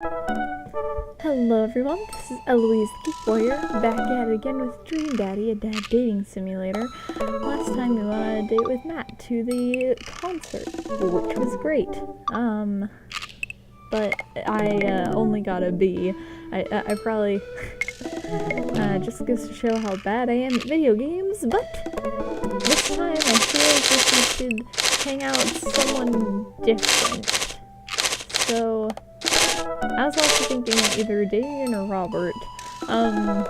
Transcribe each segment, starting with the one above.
Hello everyone, this is Eloise the Geek Warrior, back at it again with Dream Daddy, a dad dating simulator. Last time we went on a date with Matt to the concert, which was great. But I only got a B. I probably, just goes to show how bad I am at video games, but this time I feel as if we should hang out with someone different. So I was also thinking either Damien or Robert. I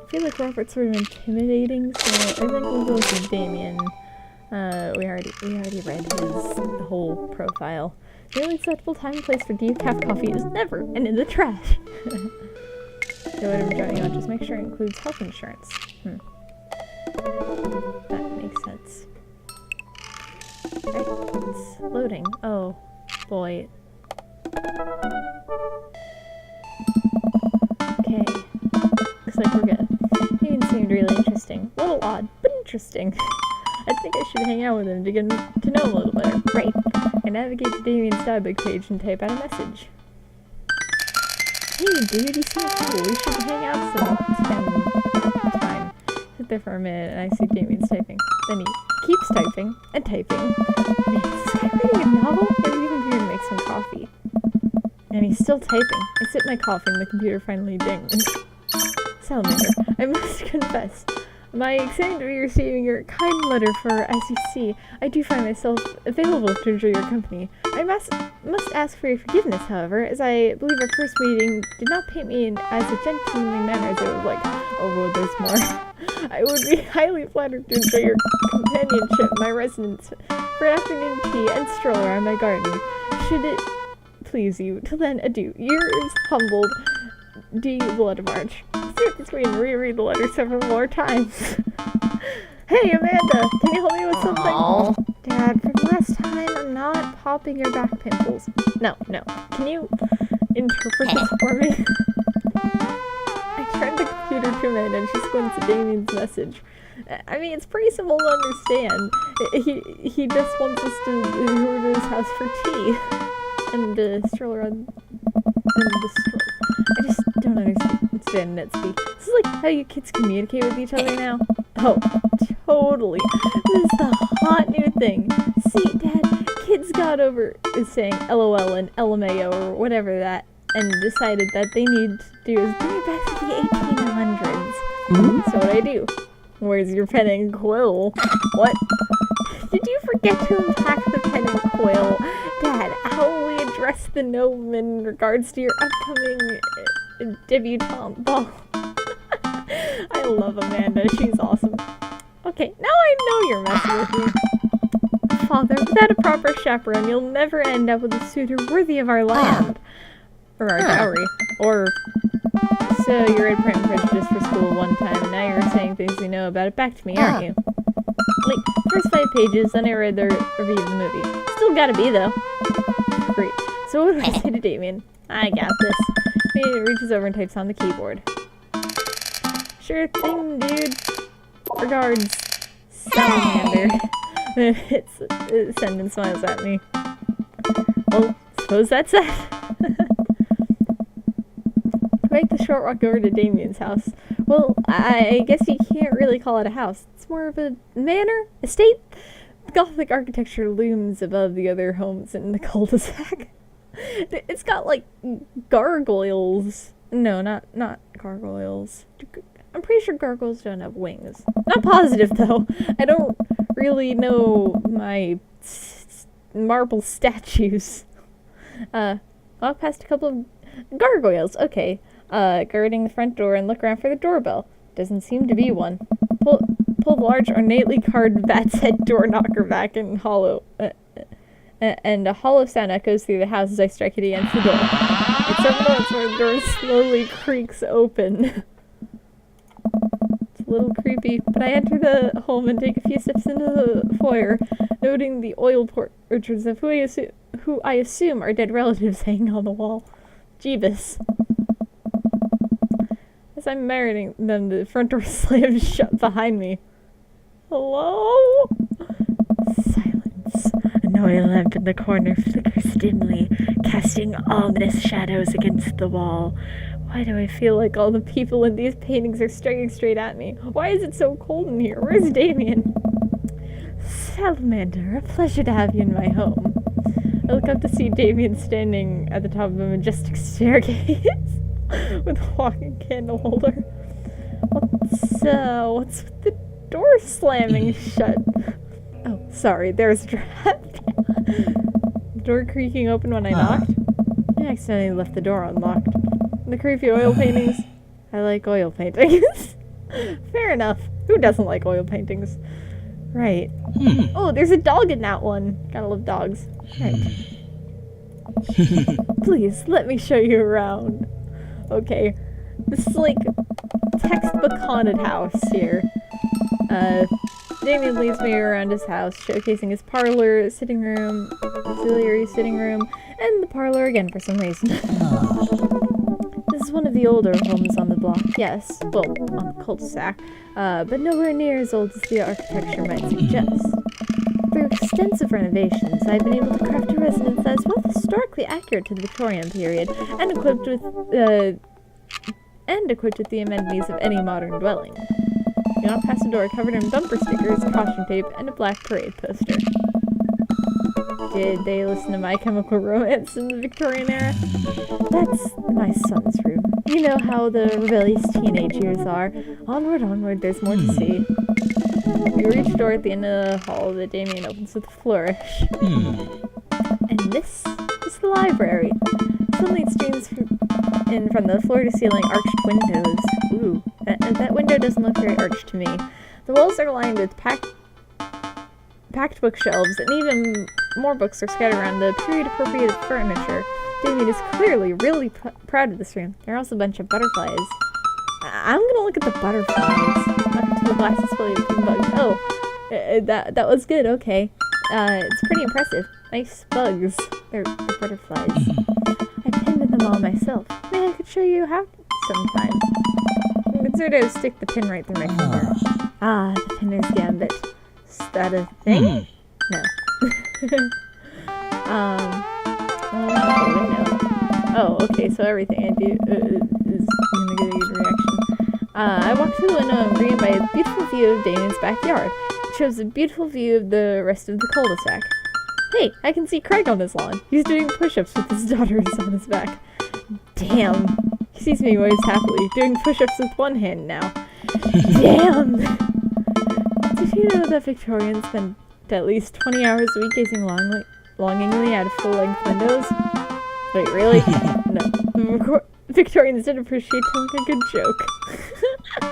feel like Robert's sort of intimidating, so I think we'll go with Damien. We already read the whole profile. The only acceptable time and place for decaf coffee is never, and in the trash. So whatever driving on, just make sure it includes health insurance. That makes sense. Alright, it's loading. Oh, boy. Okay, looks like we're good. He seemed really interesting. A little odd, but interesting. I think I should hang out with him to get to know him a little better. Right. I navigate to Damien's dialog page and type out a message. Hey dude, you seem cool. We should hang out some time. Sit there for a minute and I see Damien's typing. Then he keeps typing and typing. Man, is this guy reading a novel? Maybe the computer makes some coffee. And he's still typing. I sip my coffee and the computer finally dings. Salamander, I must confess, my excitement to be receiving your kind letter, for as you see, I do find myself available to enjoy your company. I must ask for your forgiveness, however, as I believe our first meeting did not paint me in as a gentlemanly manner as I would like. Oh, well, there's more. I would be highly flattered to enjoy your companionship, my residence, for an afternoon tea and stroll around my garden. Should it please you, till then, adieu. Yours humbled, D. Blood of March. Start this way and reread the letter several more times. Hey, Amanda, can you help me with something? Aww. Dad, from last time, I'm not popping your back pimples. No. Can you interpret this for me? I turned the computer to Amanda and she squints at Damien's message. I mean, it's pretty simple to understand. He just wants us to go to his house for tea. And stroll around the stroll. I just don't understand net speak. This is like how you kids communicate with each other now. Oh, totally. This is the hot new thing. See, Dad, kids got over saying LOL and LMAO or whatever that, and decided that they need to do is bring it back to the 1800s. So what I do? Where's your pen and quill? What? Did you forget to unpack the pen and quill? Dad, how will we address the gnome in regards to your upcoming debutante ball? I love Amanda, she's awesome. Okay, now I know you're messing with me. Father, without a proper chaperone, you'll never end up with a suitor worthy of our land. Or our dowry. Or, so you read Pride and Prejudice for school one time, and now you're saying things you know about it back to me, aren't you? Like, first 5 pages, then I read the review of the movie. Still gotta be, though. Great. So what do I say to Damien? I got this. Damien reaches over and types on the keyboard. Sure thing, dude. Regards, Salamander. It sends and smiles at me. Well, suppose that's that. Make the short walk over to Damien's house. Well, I guess you can't really call it a house. It's more of a manor? Estate? The Gothic architecture looms above the other homes in the cul-de-sac. It's got, like, gargoyles. No, not gargoyles. I'm pretty sure gargoyles don't have wings. Not positive, though. I don't really know my marble statues. Walk past a couple of gargoyles. Okay. Guarding the front door and look around for the doorbell. Doesn't seem to be one. Pull the large, ornately carved bat's head door knocker back and and a hollow sound echoes through the house as I strike it against the door. It's several moments where the door slowly creaks open. It's a little creepy, but I enter the home and take a few steps into the foyer, noting the oil portraits of who I assume are dead relatives hanging on the wall. Jeebus. As I'm marrying them, the front door slams shut behind me. Hello? Silence. an oil lamp in the corner flickers dimly, casting ominous shadows against the wall. Why do I feel like all the people in these paintings are staring straight at me? Why is it so cold in here? Where's Damien? Salamander, a pleasure to have you in my home. I look up to see Damien standing at the top of a majestic staircase with a walking candle holder. What's with the door slamming shut? Oh, sorry, there's a draft. The door creaking open when I knocked. I accidentally left the door unlocked. The creepy oil paintings. I like oil paintings. Fair enough. Who doesn't like oil paintings? Right. Oh, there's a dog in that one. Gotta love dogs. Right. Please, let me show you around. Okay. This is like textbook haunted house here. Damien leads me around his house, showcasing his parlor, sitting room, auxiliary sitting room, and the parlor again for some reason. This is one of the older homes on the block, yes, well, on the cul-de-sac, but nowhere near as old as the architecture might suggest. Through extensive renovations, I've been able to craft a residence that is both historically accurate to the Victorian period and equipped with the amenities of any modern dwelling. Do not pass a door covered in bumper stickers, caution tape, and a black parade poster. Did they listen to My Chemical Romance in the Victorian era? That's my son's room. You know how the rebellious teenage years are. Onward, onward, there's more to see. We reach a door at the end of the hall that Damien opens with a flourish. And this is the library. Sunlight streams in from the floor-to-ceiling arched windows. Ooh, that window doesn't look very arched to me. The walls are lined with packed bookshelves, and even more books are scattered around the period-appropriate furniture. Damien is clearly really proud of this room. There are also a bunch of butterflies. I'm gonna look at the butterflies. Up to the glass display of pink bugs. Oh, that was good. Okay, it's pretty impressive. Nice bugs. They're butterflies. I pinned them all myself. Maybe I could show you how sometime. I'm considered to stick the pin right through my finger. Ah, the pinner's gambit. Is that a thing? No. Oh, okay, so everything I do is gonna get a good reaction. I walk through the window and greeted by a beautiful view of Damien's backyard. It shows a beautiful view of the rest of the cul-de-sac. Hey, I can see Craig on his lawn. He's doing push-ups with his daughters on his back. Damn. He sees me waves happily, doing push-ups with one hand now. Damn! Did you know that Victorians spend at least 20 hours a week gazing longingly at full-length windows? Wait, really? No. Victorians did appreciate telling a good joke. Pick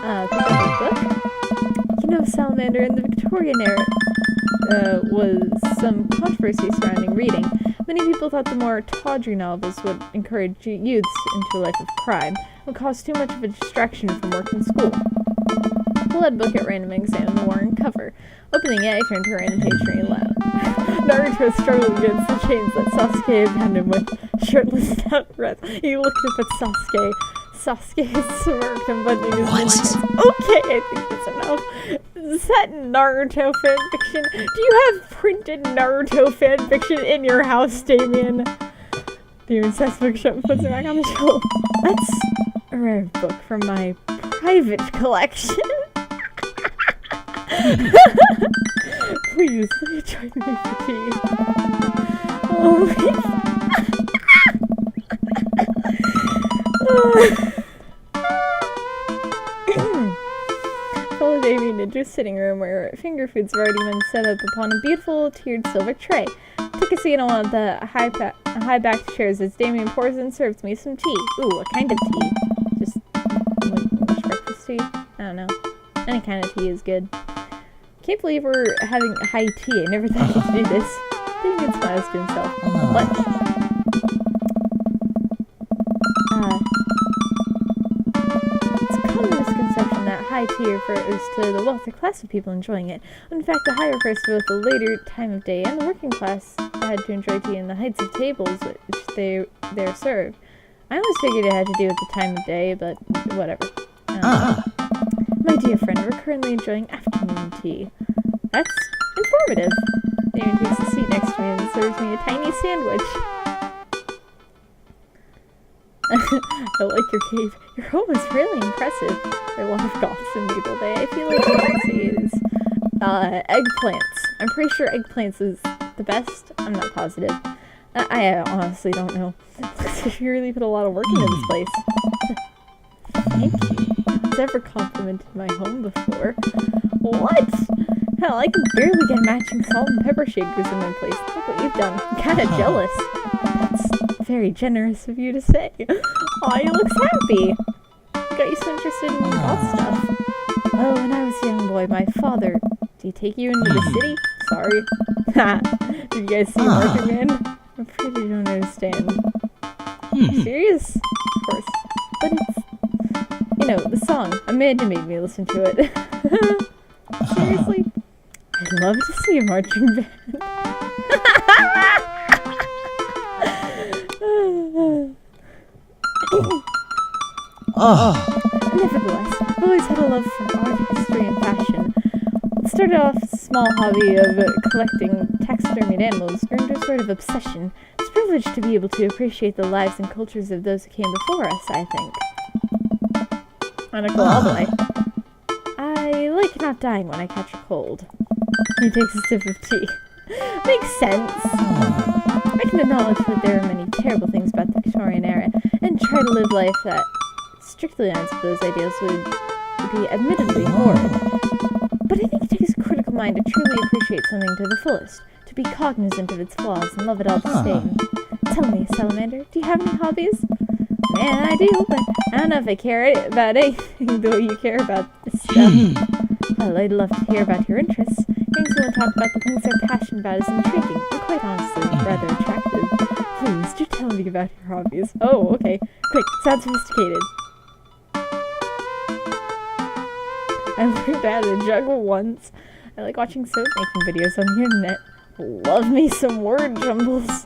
up a book? You know, Salamander, in the Victorian era was some controversy surrounding reading. Many people thought the more tawdry novels would encourage youths into a life of crime, would cause too much of a distraction from work and school. I pulled out a book at random and examined the worn cover. Opening it, I turned to a random page reading aloud. Naruto struggled against the chains that Sasuke abandoned him with, shirtless without breath. He looked up at Sasuke. Sasuke smirked and buttoning his knees. Okay, I think that's enough. Is that Naruto fanfiction? Do you have printed Naruto fanfiction in your house, Damien? The incest bookshop puts it back on the shelf. That's a rare book from my private collection. Please, let me join me for tea. Oh my Follow Damien into a sitting room where finger foods have already been set up upon a beautiful tiered silver tray. Take a seat on one of the high-backed chairs as Damien pours and serves me some tea. Ooh, what kind of tea? Just like English breakfast tea? I don't know. Any kind of tea is good. Can't believe we're having high tea. I never thought I could do this. Damien smiles to himself. What? It's a common misconception that high tea refers to the wealthy class of people enjoying it. In fact, the high refers to both the later time of day and the working class had to enjoy tea in the heights of tables which they're served. I always figured it had to do with the time of day, but whatever. My dear friend, we're currently enjoying afternoon tea. That's informative. Damien takes a seat next to me and serves me a tiny sandwich. I like your cave. Your home is really impressive. There are a lot of goths in Maple Bay. I feel like what I'd say is eggplants. I'm pretty sure eggplants is the best. I'm not positive. I honestly don't know. You really put a lot of work into this place. Thank you. I've never complimented my home before. What? Hell, I can barely get matching salt and pepper shakers in my place. Look what you've done. I'm kinda jealous. That's very generous of you to say. Aw, he looks happy. Got you so interested in goth stuff. Oh, when I was a young boy, my father... Did he take you into the city? Sorry. Ha! Did you guys see Marching Man? I'm afraid you don't understand. Serious? Of course. But it's... You know, the song. Amanda made me listen to it. Seriously? I'd love to see a marching band. Nevertheless, I've always had a love for art, history, and fashion. It started off as a small hobby of collecting taxidermied animals, grew into a sort of obsession. It's a privilege to be able to appreciate the lives and cultures of those who came before us, I think. On a way. I like not dying when I catch a cold. He takes a sip of tea. Makes sense. I can acknowledge that there are many terrible things about the Victorian era, and try to live life that strictly aligns with those ideals would be admittedly horrid. But I think it takes a critical mind to truly appreciate something to the fullest, to be cognizant of its flaws and love it all the same. Tell me, Salamander, do you have any hobbies? Man, I do, but I don't know if I care about anything the way you care about this stuff. Well, I'd love to hear about your interests. Hearing someone talk about the things they're passionate about is intriguing, and quite honestly, rather attractive. Please, do tell me about your hobbies. Oh, okay. Quick, sound sophisticated. I learned how to juggle once. I like watching soap making videos on the internet. Love me some word jumbles.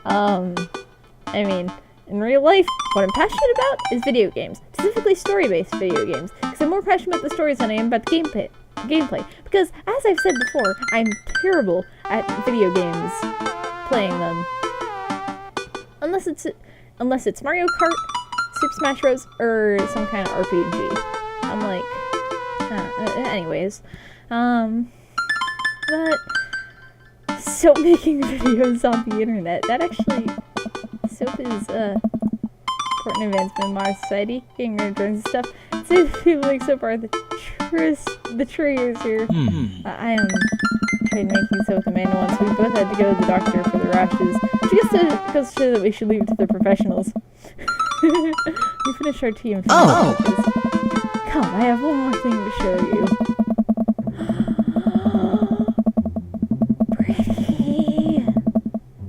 I mean, in real life, what I'm passionate about is video games. Specifically story-based video games. Because I'm more passionate about the stories than I am about the gameplay. Because, as I've said before, I'm terrible at video games. Playing them. Unless it's Mario Kart, Super Smash Bros, or some kind of RPG. I'm like... anyways. But... soap making videos on the internet. That actually... soap is, important advancement in modern society. Getting rid of germs and stuff. Say the people like soap are the trees here. I tried making soap with Amanda once. We both had to go to the doctor for the rashes. Which goes to show that we should leave it to the professionals. We finished our tea and finished Come, I have one more thing to show you. Pretty.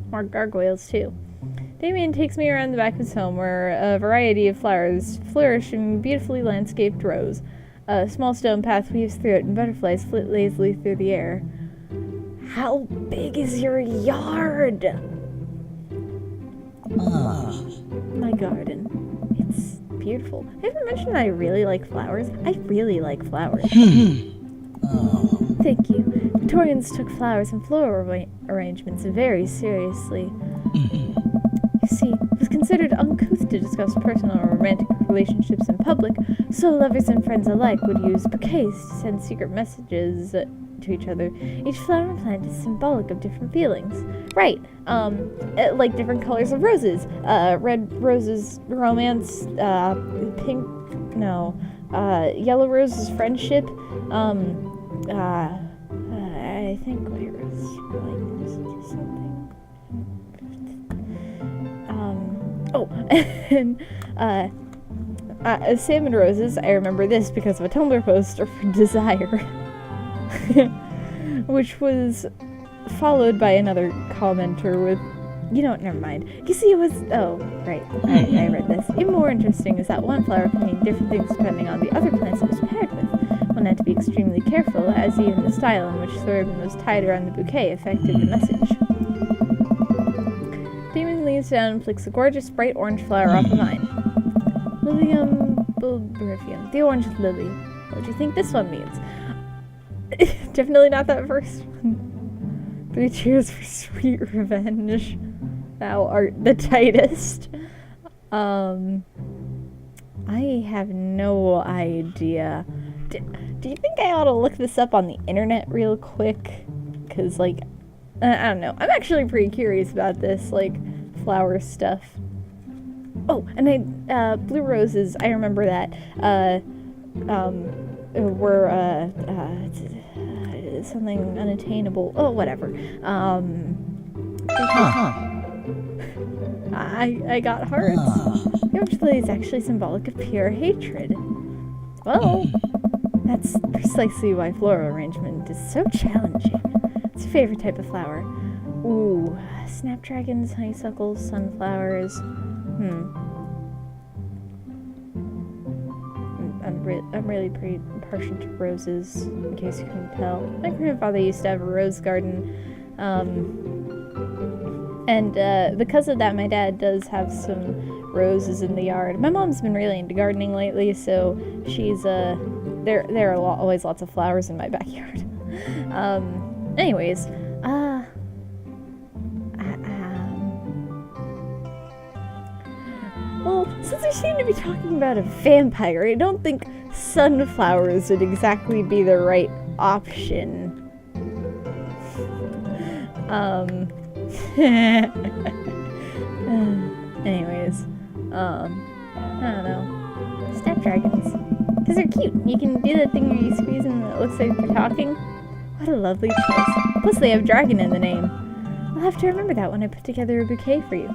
More gargoyles, too. Damien takes me around the back of his home where a variety of flowers flourish in beautifully landscaped rows. A small stone path weaves through it and butterflies flit lazily through the air. How big is your yard? My garden. It's beautiful. I haven't mentioned that I really like flowers. I really like flowers. Thank you. Victorians took flowers and floral arrangements very seriously. You see, it was considered uncouth to discuss personal or romantic relationships in public, so lovers and friends alike would use bouquets to send secret messages to each other. Each flower and plant is symbolic of different feelings. Right, like different colors of roses. Red roses, romance, yellow roses, friendship, I think white roses like something. And salmon roses, I remember this because of a Tumblr post for Desire, which was followed by another commenter with, never mind. You see, it was, right, I read this. Even more interesting is that one flower can mean different things depending on the other plants it was paired with. One had to be extremely careful, as even the style in which the ribbon was tied around the bouquet affected the message. Damon leans down and flicks a gorgeous bright orange flower off of mine. Lilium bulbarium, the orange lily. What do you think this one means? Definitely not that first one. 3 cheers for sweet revenge. Thou art the tightest. I have no idea. Do you think I ought to look this up on the internet real quick? Because, like, I don't know. I'm actually pretty curious about this, like, flower stuff. Oh, and blue roses, I remember that, were, something unattainable. Oh, whatever. I got hearts. The orange lily is actually symbolic of pure hatred. Well, that's precisely why floral arrangement is so challenging. It's your favorite type of flower. Ooh, snapdragons, honeysuckles, sunflowers. I'm really pretty partial to roses, in case you couldn't tell. My grandfather used to have a rose garden, and because of that, my dad does have some roses in the yard. My mom's been really into gardening lately, so she's there are always lots of flowers in my backyard. Anyways, well, since we seem to be talking about a vampire, I don't think sunflowers would exactly be the right option. Anyways, I don't know. Snapdragons. Because they're cute. You can do that thing where you squeeze and it looks like you're talking. What a lovely choice. Plus they have dragon in the name. I'll have to remember that when I put together a bouquet for you.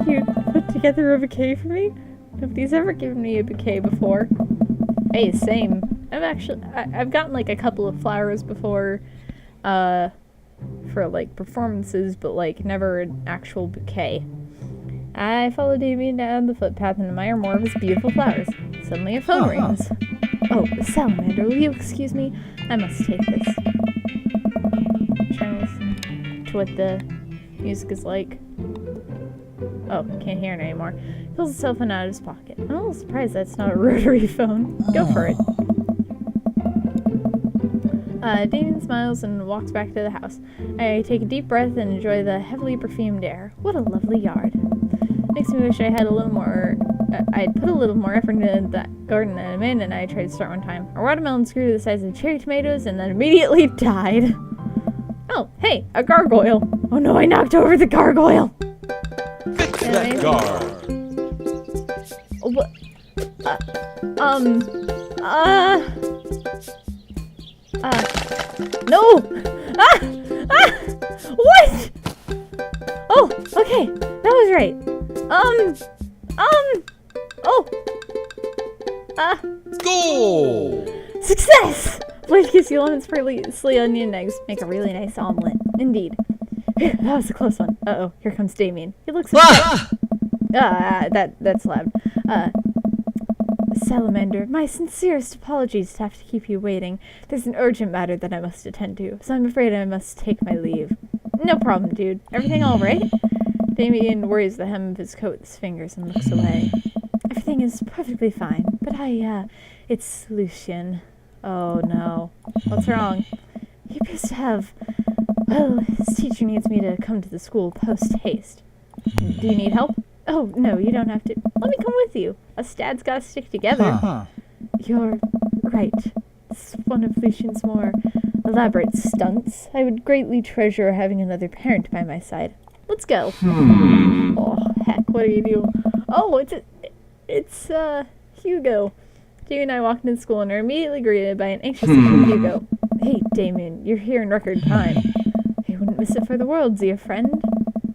You put together a bouquet for me? Nobody's ever given me a bouquet before. Hey, same. I've gotten like a couple of flowers before, for like performances, but like never an actual bouquet. I followed Damien down the footpath and admire more of his beautiful flowers. Suddenly a phone rings. Oh, Salamander, will you excuse me? I must take this. I'm trying to listen to what the music is like. Oh, can't hear it anymore. Pulls his cell phone out of his pocket. I'm a little surprised that's not a rotary phone. Go for it. Damien smiles and walks back to the house. I take a deep breath and enjoy the heavily perfumed air. What a lovely yard. Makes me wish I had I'd put a little more effort into that garden than I made, and I tried to start one time. Our watermelons grew to the size of cherry tomatoes and then immediately died. Oh, hey, a gargoyle. Oh no, I knocked over the gargoyle. Fix that guard. What? No! What? Oh, okay, that was right. Go! Success! Blade gives you lemons, parsley, onion, eggs. Make a really nice omelet. Indeed. That was a close one. Uh-oh, here comes Damien. He looks that's loud. Salamander, my sincerest apologies to have to keep you waiting. There's an urgent matter that I must attend to, so I'm afraid I must take my leave. No problem, dude. Everything all right? Damien worries the hem of his coat with his fingers and looks away. Everything is perfectly fine, but it's Lucian. Oh no. What's wrong? He appears to have... Well, his teacher needs me to come to the school post-haste. Do you need help? Oh, no, you don't have to. Let me come with you. Us dads gotta stick together. You're right. It's one of Lucian's more elaborate stunts. I would greatly treasure having another parent by my side. Let's go. Oh, heck, what do you do? Oh, it's Hugo. Jamie and I walked into school and are immediately greeted by an anxious looking Hugo. Hey, Damien, you're here in record time. I wouldn't miss it for the world, dear friend.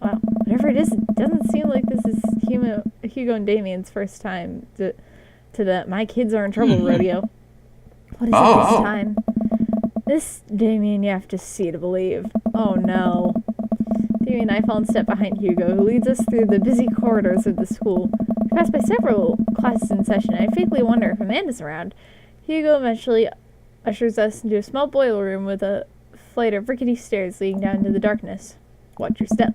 Wow, whatever it is, it doesn't seem like this is Hugo and Damien's first time to the my kids are in trouble rodeo. What is it this time? This, Damien, you have to see to believe. Oh no. Damien and I fall in step behind Hugo, who leads us through the busy corridors of the school. We pass by several classes in session, and I faintly wonder if Amanda's around. Hugo eventually ushers us into a small boiler room with a flight of rickety stairs leading down into the darkness. Watch your step.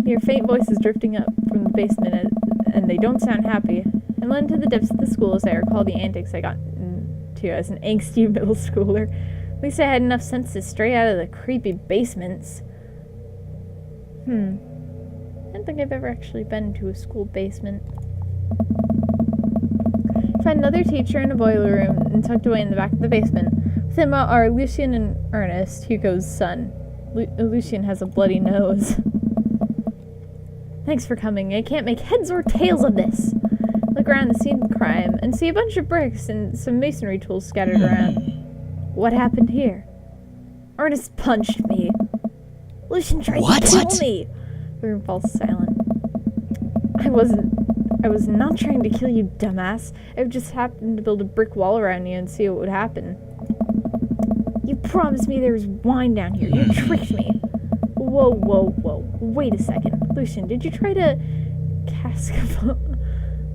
You hear faint voices drifting up from the basement, and they don't sound happy. And led into the depths of the school as I recall the antics I got into as an angsty middle schooler. least I had enough sense to stray out of the creepy basements. I don't think I've ever actually been to a school basement. Find another teacher in a boiler room and tucked away in the back of the basement. With him are Lucian and Ernest, Hugo's son. Lucian has a bloody nose. Thanks for coming. I can't make heads or tails of this. Look around the scene of the crime and see a bunch of bricks and some masonry tools scattered around. What happened here? Ernest punched me. Lucian tried to kill me. The room falls silent. I was not trying to kill you, dumbass. I just happened to build a brick wall around you and see what would happen. You promised me there was wine down here. You tricked me. Whoa, whoa, whoa. Wait a second. Lucian, did you try to cask of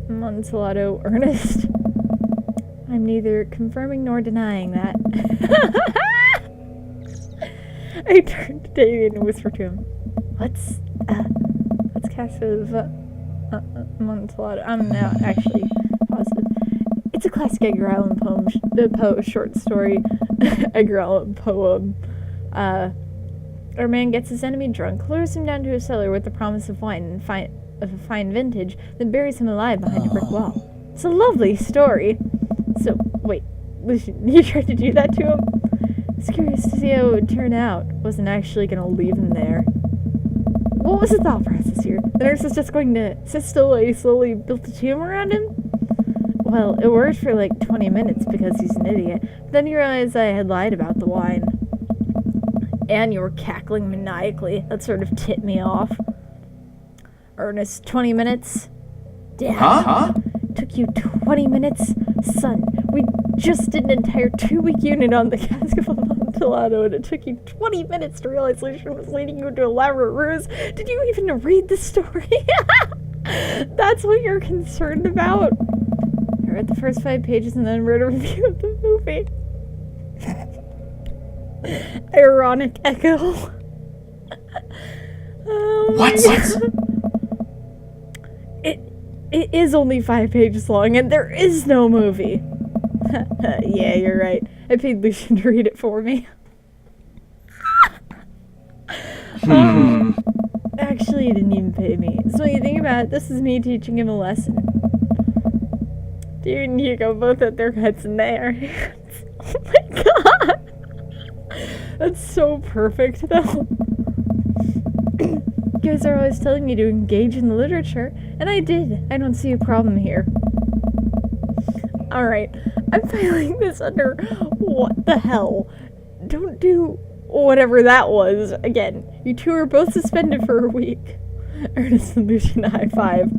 Amontillado Ernest? I'm neither confirming nor denying that. I turned to Damien and whispered to him, What's cask of Amontillado? I'm not actually positive. It's a classic Edgar Allan Poe short story. Edgar Allan poem. Our man gets his enemy drunk, lures him down to a cellar with the promise of wine and of a fine vintage, then buries him alive behind a brick wall. It's a lovely story. So, wait, Lucian, you tried to do that to him? I was curious to see how it would turn out. Wasn't actually going to leave him there. What was the thought process here? The nurse was just going to sit still while you slowly built a tomb around him? Well, it worked for like 20 minutes because he's an idiot. But then you realized I had lied about the wine. And you were cackling maniacally. That sort of tipped me off. Ernest, 20 minutes? Damn. Huh? Took you 20 minutes? Son, we just did an entire 2-week unit on the cask of Amontillado, and it took you 20 minutes to realize Lucian was leading you into elaborate ruse. Did you even read the story? That's what you're concerned about? I read the first 5 pages and then wrote a review of the movie. Ironic echo. Oh what? It is only 5 pages long, and there is no movie. Yeah, you're right. I paid Lucian to read it for me. Actually, he didn't even pay me. So when you think about it, this is me teaching him a lesson. Dude and Hugo both had their heads in their hands. Oh my god! That's so perfect, though. You guys are always telling me to engage in the literature, and I did. I don't see a problem here. Alright, I'm filing this under what the hell. Don't do whatever that was again. You two are both suspended for a week. Ernest and Lucian high five.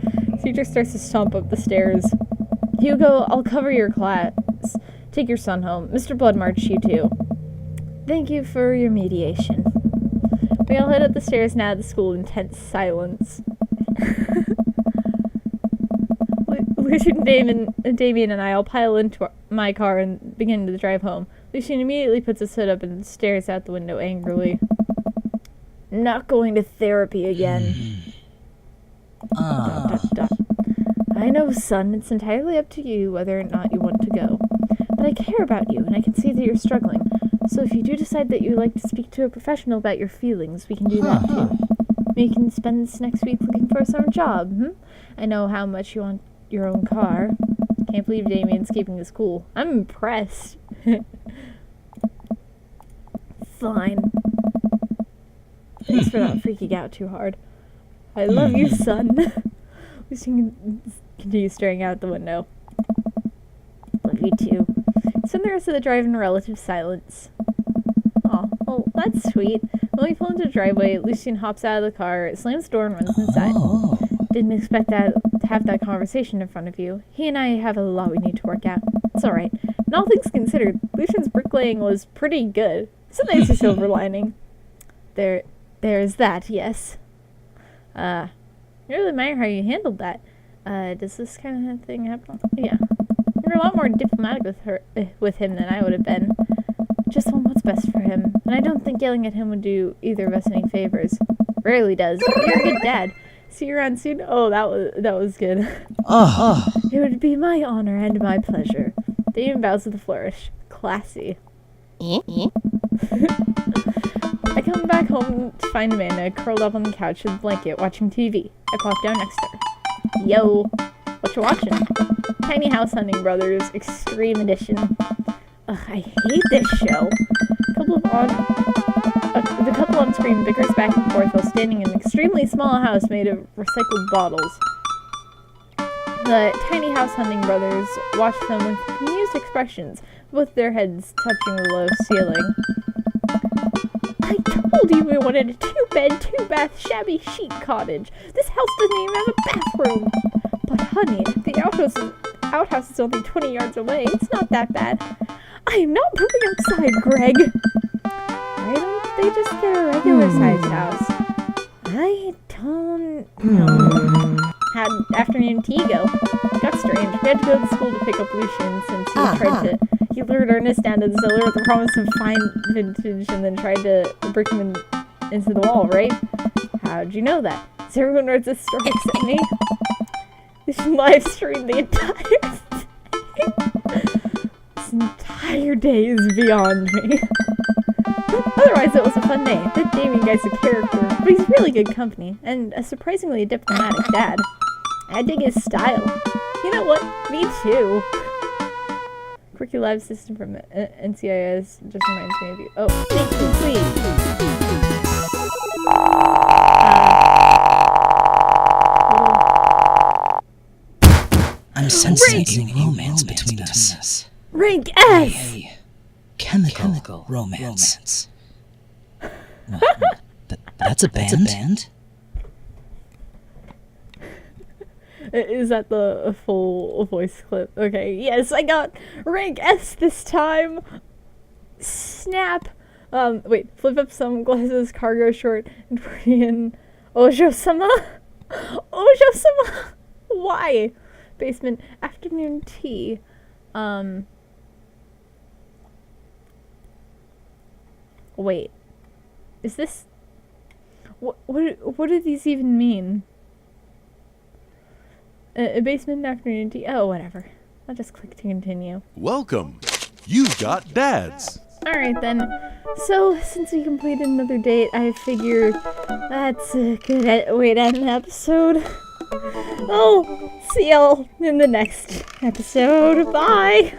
Teacher starts to stomp up the stairs. Hugo, I'll cover your class. Take your son home. Mr. Bloodmarch, you too. Thank you for your mediation. We all head up the stairs and out of the school in tense silence. Lucian, Damien, and I all pile into my car and begin to drive home. Lucian immediately puts his hood up and stares out the window angrily. Not going to therapy again. I know, son. It's entirely up to you whether or not you want to go. But I care about you, and I can see that you're struggling. So if you do decide that you'd like to speak to a professional about your feelings, we can do that too. We can spend this next week looking for a summer job. I know how much you want your own car. Can't believe Damien's keeping this cool. I'm impressed. Fine. Thanks for not freaking out too hard. I love you, son. Lucian continues staring out the window. Love you too. Spend the rest of the drive in relative silence. Aw, well, that's sweet. When we pull into the driveway, Lucian hops out of the car, slams the door, and runs inside. Didn't expect to have that conversation in front of you. He and I have a lot we need to work out. It's alright. And all things considered, Lucian's bricklaying was pretty good. Sometimes a silver lining. There's that, yes. I really admire how you handled that. Does this kind of thing happen? Yeah. You're a lot more diplomatic with him than I would have been. Just want what's best for him. And I don't think yelling at him would do either of us any favors. Rarely does. You're a good dad. See you around soon? Oh, that was good. It would be my honor and my pleasure. Damien bows with a flourish. Classy. I come back home to find Amanda curled up on the couch with a blanket watching TV. I plop down next to her. Yo, what you watching? Tiny House Hunting Brothers Extreme Edition. Ugh, I hate this show. The couple on screen bickers back and forth while standing in an extremely small house made of recycled bottles. The Tiny House Hunting Brothers watch them with amused expressions, both their heads touching the low ceiling. I told you we wanted a 2-bed, 2-bath, shabby chic cottage. This house doesn't even have a bathroom. But honey, the outhouse is only 20 yards away. It's not that bad. I am not pooping outside, Greg. Why don't they just get a regular sized house? I don't know. How'd afternoon tea go? Got strange. We had to go to school to pick up Lucian since he lured Ernest down to the cellar with the promise of fine vintage and then tried to break him into the wall, right? How'd you know that? So everyone reads this story except me. You should live stream the entire This entire day is beyond me. Otherwise, it was a fun day. That Damien guy's a character, but he's really good company, and a surprisingly diplomatic dad. I dig his style. You know what? Me too. Quirky live system from NCIS just reminds me of you. Oh, thank you, please. I'm sensing romance between us. Rank S! A chemical romance. That's a band? Is that the full voice clip? Okay, yes, I got rank S this time. Snap. Wait, flip up sunglasses, cargo short, and put in Ojo-sama? Ojo-sama? Why? Basement, afternoon tea. Wait. Is this... What do these even mean? A basement afternoon tea. Oh, whatever. I'll just click to continue. Welcome. You've got dads. Alright then. So, since we completed another date, I figured that's a good way to end the episode. Oh, see y'all in the next episode. Bye!